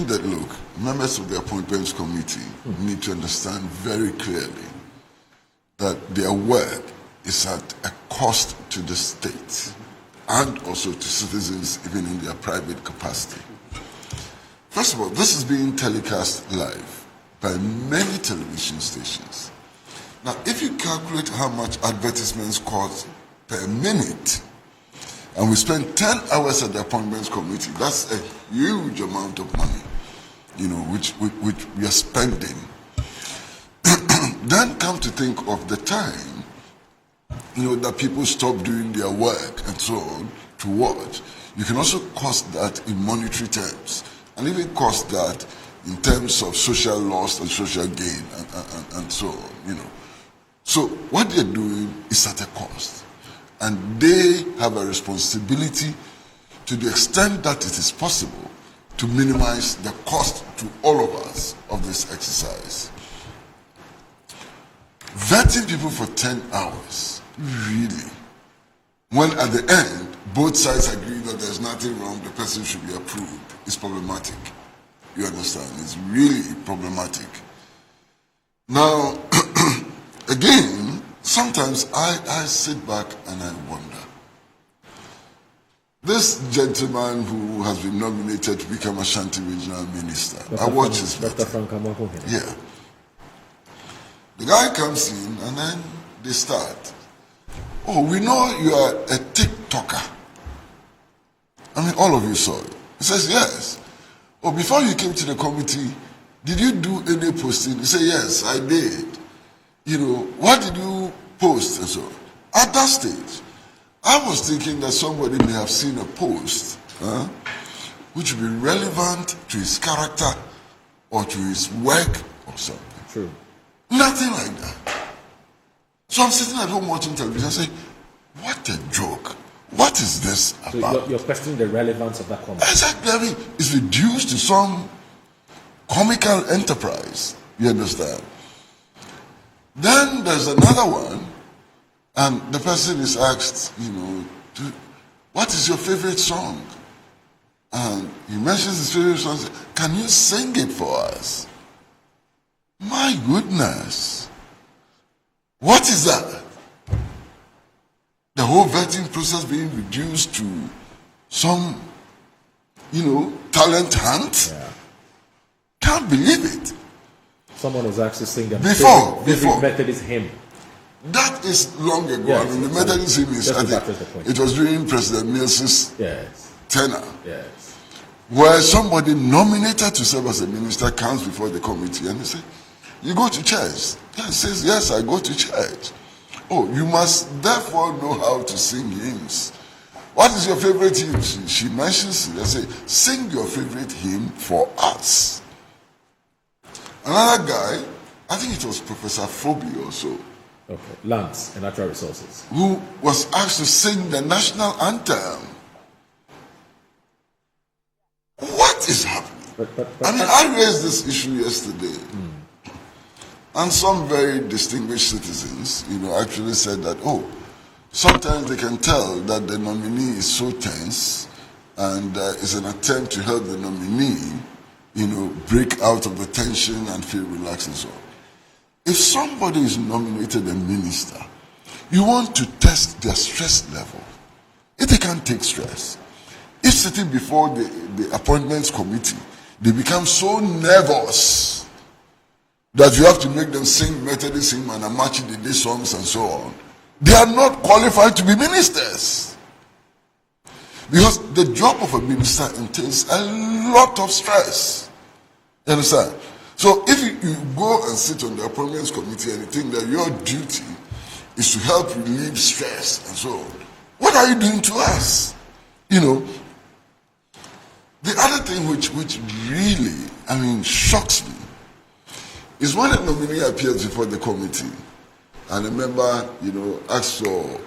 think that, look, members of the Appointments Committee need to understand very clearly that their work is at a cost to the state and also to citizens, even in their private capacity. First of all, this is being telecast live by many television stations. Now, if you calculate how much advertisements cost per minute, and we spend 10 hours at the Appointments Committee, that's a huge amount of money, which we are spending. Then come to think of the time, that people stop doing their work and so on to watch. You can also cost that in monetary terms, and even cost that in terms of social loss and social gain and so on, So what they're doing is at a cost. And they have a responsibility, to the extent that it is possible, to minimize the cost to all of us of this exercise. Vetting people for 10 hours, really, when at the end, both sides agree that there's nothing wrong, the person should be approved, is problematic. You understand? It's really problematic. Now, again, sometimes I sit back and I wonder. This gentleman who has been nominated to become Ashanti Regional Minister, I watch his meeting. Yeah. The guy comes in and then they start. Oh, we know you are a TikToker. I mean, all of you saw it. He says, yes. Oh, before you came to the committee, did you do any posting? He said, yes, I did. What did you post? And so, at that stage, I was thinking that somebody may have seen a post which would be relevant to his character or to his work or something. True. Nothing like that. So I'm sitting at home watching television and saying, what a joke. What is this about? So you're questioning the relevance of that comment. Exactly. I mean, it's reduced to some comical enterprise. You understand? Then there's another one, and the person is asked, what is your favorite song? And he mentions his favorite song. Can you sing it for us? My goodness. What is that? The whole vetting process being reduced to some, talent hunt? Yeah. Can't believe it. Someone was asked to sing a Before. Methodist hymn. That is long ago. Yes, I mean, the Methodist hymn is, it was during President Mills's tenure. Yes. Where somebody nominated to serve as a minister comes before the committee and they say, you go to church? He says, yes, I go to church. Oh, you must therefore know how to sing hymns. What is your favorite hymn? She mentions it. I say, sing your favorite hymn for us. Another guy, I think it was Professor Phoebe also. Okay, lands and natural resources. Who was asked to sing the national anthem. What is happening? I raised this issue yesterday. And some very distinguished citizens, actually said that, sometimes they can tell that the nominee is so tense and it's an attempt to help the nominee, break out of the tension and feel relaxed and so on. If somebody is nominated a minister, you want to test their stress level. If they can't take stress, if sitting before the Appointments Committee, they become so nervous that you have to make them sing Methodist hymn and Amachi Dede songs and so on, they are not qualified to be ministers. Because the job of a minister entails a lot of stress. You understand? So if you go and sit on the Appointments Committee and you think that your duty is to help relieve stress and so on, what are you doing to us? The other thing which really, shocks me is when a nominee appears before the committee and a member, asks for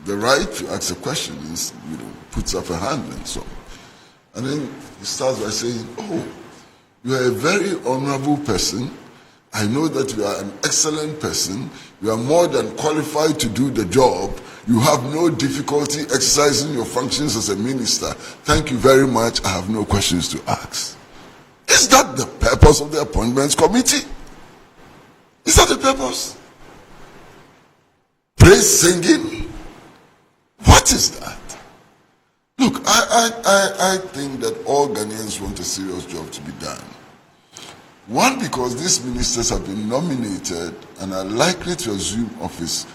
the right to ask a question, puts up a hand and so on. And then he starts by saying, you are a very honorable person. I know that you are an excellent person. You are more than qualified to do the job. You have no difficulty exercising your functions as a minister. Thank you very much. I have no questions to ask. Is that the purpose of the appointments committee? Is that the purpose? Praise singing? What is that? Look, I think that all Ghanaians want a serious job to be done. One, because these ministers have been nominated and are likely to assume office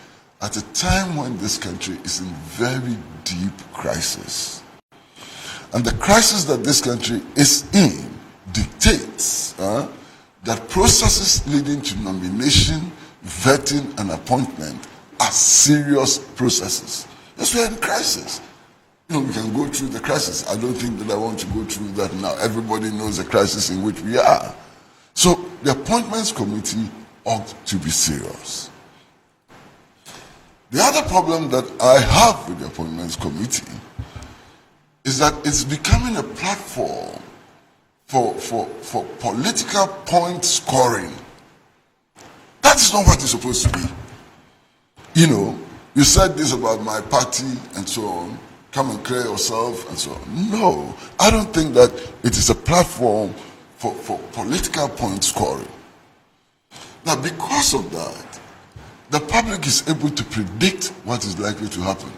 at a time when this country is in very deep crisis. And the crisis that this country is in dictates that processes leading to nomination, vetting, and appointment are serious processes. Yes, we are in crisis. You know, we can go through the crisis. I don't think that I want to go through that now. Everybody knows the crisis in which we are. So the appointments committee ought to be serious. The other problem that I have with the appointments committee is that it's becoming a platform for political point scoring. That is not what it's supposed to be. You know, you said this about my party and so on. Come and clear yourself and so on. No, I don't think that it is a platform for political point scoring. Now, because of that, the public is able to predict what is likely to happen.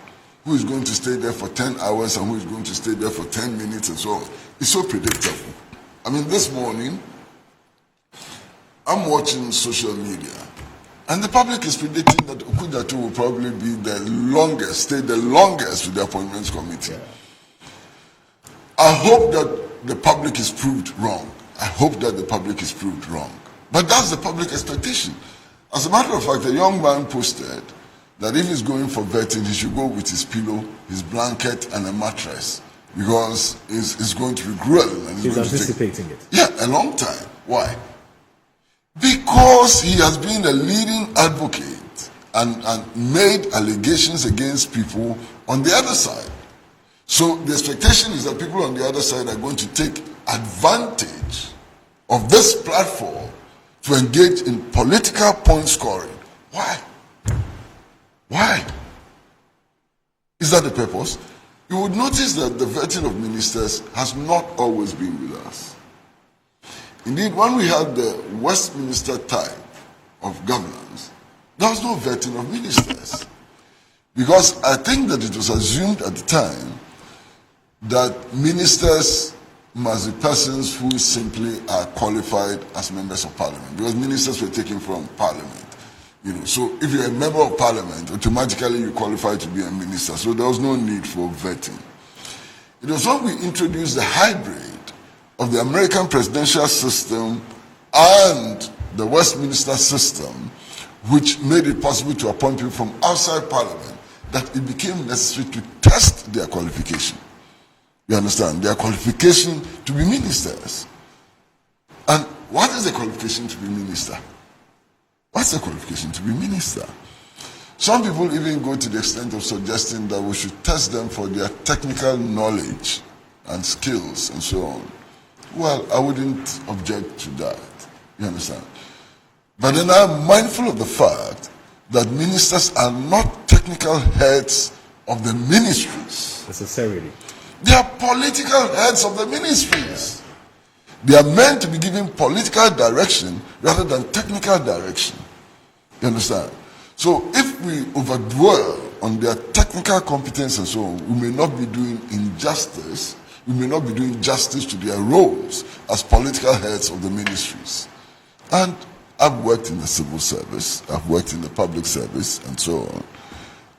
Who is going to stay there for 10 hours and who is going to stay there for 10 minutes and so on. It's so predictable. I mean, this morning, I'm watching social media, and the public is predicting that Okudatu will probably be the longest, stay the longest with the appointments committee. Yeah. I hope that the public is proved wrong. I hope that the public is proved wrong. But that's the public expectation. As a matter of fact, a young man posted that if he's going for vetting, he should go with his pillow, his blanket, and a mattress, because it's going to be grueling. And he's anticipating it. Yeah, a long time. Why? Because he has been a leading advocate and made allegations against people on the other side. So the expectation is that people on the other side are going to take advantage of this platform to engage in political point scoring. Why? Why? Is that the purpose? You would notice that the vetting of ministers has not always been with us. Indeed, when we had the Westminster type of governance, there was no vetting of ministers. Because I think that it was assumed at the time that ministers must be persons who simply are qualified as members of parliament, because ministers were taken from parliament. You know, so if you're a member of parliament, automatically you qualify to be a minister. So there was no need for vetting. It was when we introduced the hybrid of the American presidential system and the Westminster system, which made it possible to appoint people from outside parliament, that it became necessary to test their qualification. You understand? Their qualification to be ministers. And what is the qualification to be minister? What's the qualification to be minister? Some people even go to the extent of suggesting that we should test them for their technical knowledge and skills and so on. Well, I wouldn't object to that. You understand? But then I'm mindful of the fact that ministers are not technical heads of the ministries. Necessarily. They are political heads of the ministries. They are meant to be given political direction rather than technical direction. You understand? So if we overdwell on their technical competence and so on, we may not be doing injustice, we may not be doing justice to their roles as political heads of the ministries. And I've worked in the civil service, I've worked in the public service and so on.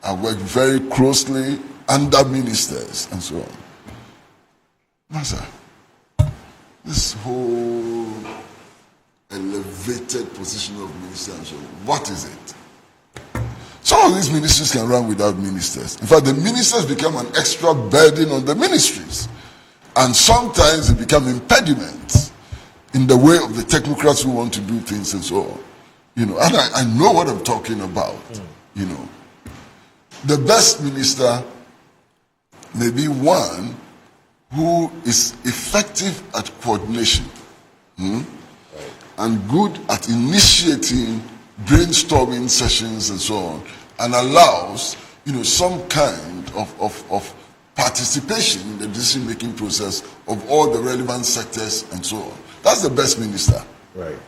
I've worked very closely under ministers and so on. Master, this whole elevated position of minister and so on, what is it? Some of these ministries can run without ministers. In fact, the ministers become an extra burden on the ministries. And sometimes they become impediments in the way of the technocrats who want to do things and so on. You know, and I know what I'm talking about. You know, the best minister may be one who is effective at coordination and good at initiating brainstorming sessions and so on, and allows, you know, some kind of participation in the decision-making process of all the relevant sectors and so on. That's the best minister. Right.